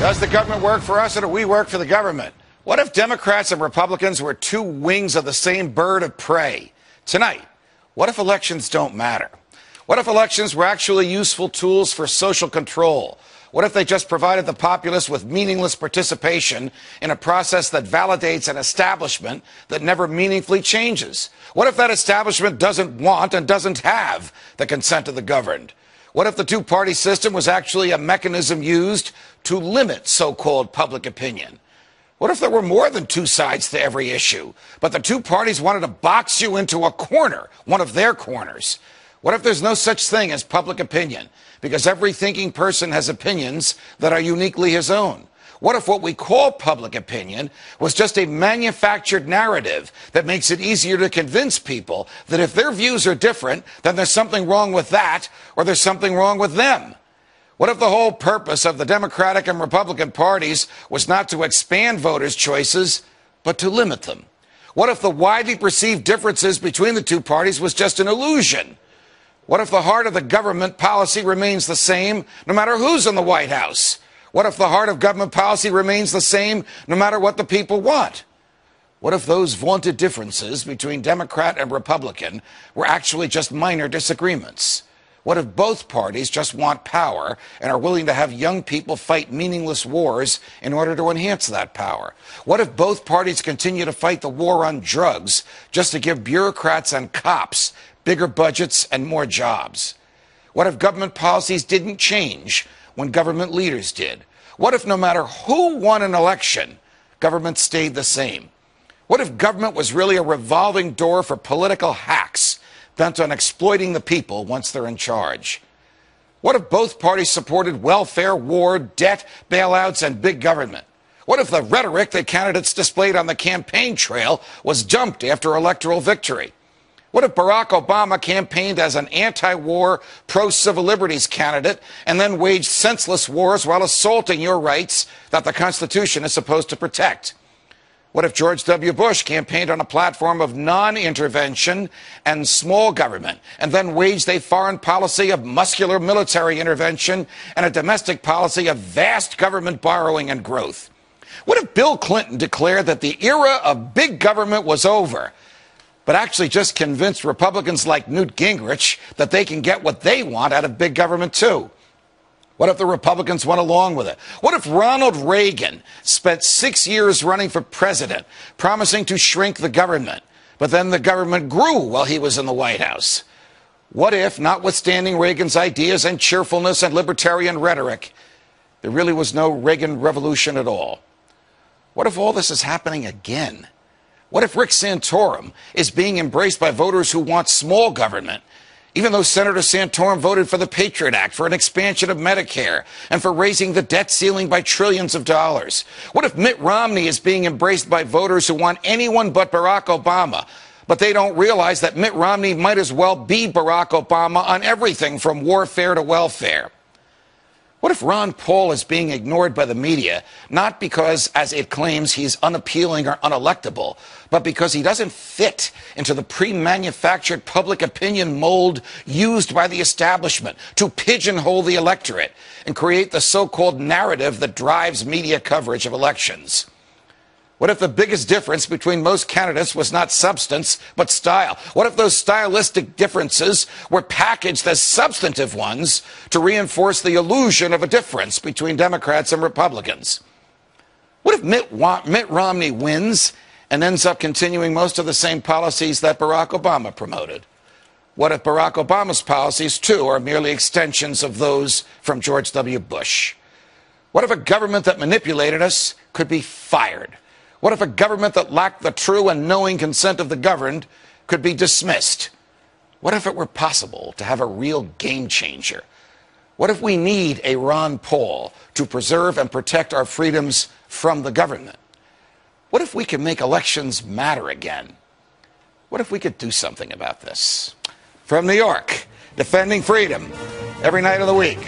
Does the government work for us or do we work for the government? What if Democrats and Republicans were two wings of the same bird of prey? Tonight, what if elections don't matter? What if elections were actually useful tools for social control? What if they just provided the populace with meaningless participation in a process that validates an establishment that never meaningfully changes? What if that establishment doesn't want and doesn't have the consent of the governed? What if the two-party system was actually a mechanism used to limit so-called public opinion? What if there were more than two sides to every issue, but the two parties wanted to box you into a corner, one of their corners? What if there's no such thing as public opinion, because every thinking person has opinions that are uniquely his own? What if what we call public opinion was just a manufactured narrative that makes it easier to convince people that if their views are different, then there's something wrong with that, or there's something wrong with them? What if the whole purpose of the Democratic and Republican parties was not to expand voters' choices, but to limit them? What if the widely perceived differences between the two parties was just an illusion? What if the heart of the government policy remains the same no matter who's in the White House? What if the heart of government policy remains the same no matter what the people want? What if those vaunted differences between Democrat and Republican were actually just minor disagreements? What if both parties just want power and are willing to have young people fight meaningless wars in order to enhance that power? What if both parties continue to fight the war on drugs just to give bureaucrats and cops bigger budgets and more jobs? What if government policies didn't change when government leaders did? What if no matter who won an election, government stayed the same? What if government was really a revolving door for political hacks bent on exploiting the people once they're in charge? What if both parties supported welfare, war, debt, bailouts, and big government? What if the rhetoric that candidates displayed on the campaign trail was dumped after electoral victory? What if Barack Obama campaigned as an anti-war, pro-civil liberties candidate and then waged senseless wars while assaulting your rights that the Constitution is supposed to protect? What if George W. Bush campaigned on a platform of non-intervention and small government and then waged a foreign policy of muscular military intervention and a domestic policy of vast government borrowing and growth? What if Bill Clinton declared that the era of big government was over, but actually just convinced Republicans like Newt Gingrich that they can get what they want out of big government too? What if the Republicans went along with it? What if Ronald Reagan spent 6 years running for president, promising to shrink the government, but then the government grew while he was in the White House? What if, notwithstanding Reagan's ideas and cheerfulness and libertarian rhetoric, there really was no Reagan revolution at all? What if all this is happening again? What if Rick Santorum is being embraced by voters who want small government, even though Senator Santorum voted for the Patriot Act, for an expansion of Medicare, and for raising the debt ceiling by trillions of dollars? What if Mitt Romney is being embraced by voters who want anyone but Barack Obama, but they don't realize that Mitt Romney might as well be Barack Obama on everything from warfare to welfare? What if Ron Paul is being ignored by the media, not because, as it claims, he's unappealing or unelectable, but because he doesn't fit into the pre-manufactured public opinion mold used by the establishment to pigeonhole the electorate and create the so-called narrative that drives media coverage of elections? What if the biggest difference between most candidates was not substance, but style? What if those stylistic differences were packaged as substantive ones to reinforce the illusion of a difference between Democrats and Republicans? What if Mitt Romney wins and ends up continuing most of the same policies that Barack Obama promoted? What if Barack Obama's policies, too, are merely extensions of those from George W. Bush? What if a government that manipulated us could be fired? What if a government that lacked the true and knowing consent of the governed could be dismissed? What if it were possible to have a real game changer? What if we need a Ron Paul to preserve and protect our freedoms from the government? What if we could make elections matter again? What if we could do something about this? From New York, defending freedom every night of the week.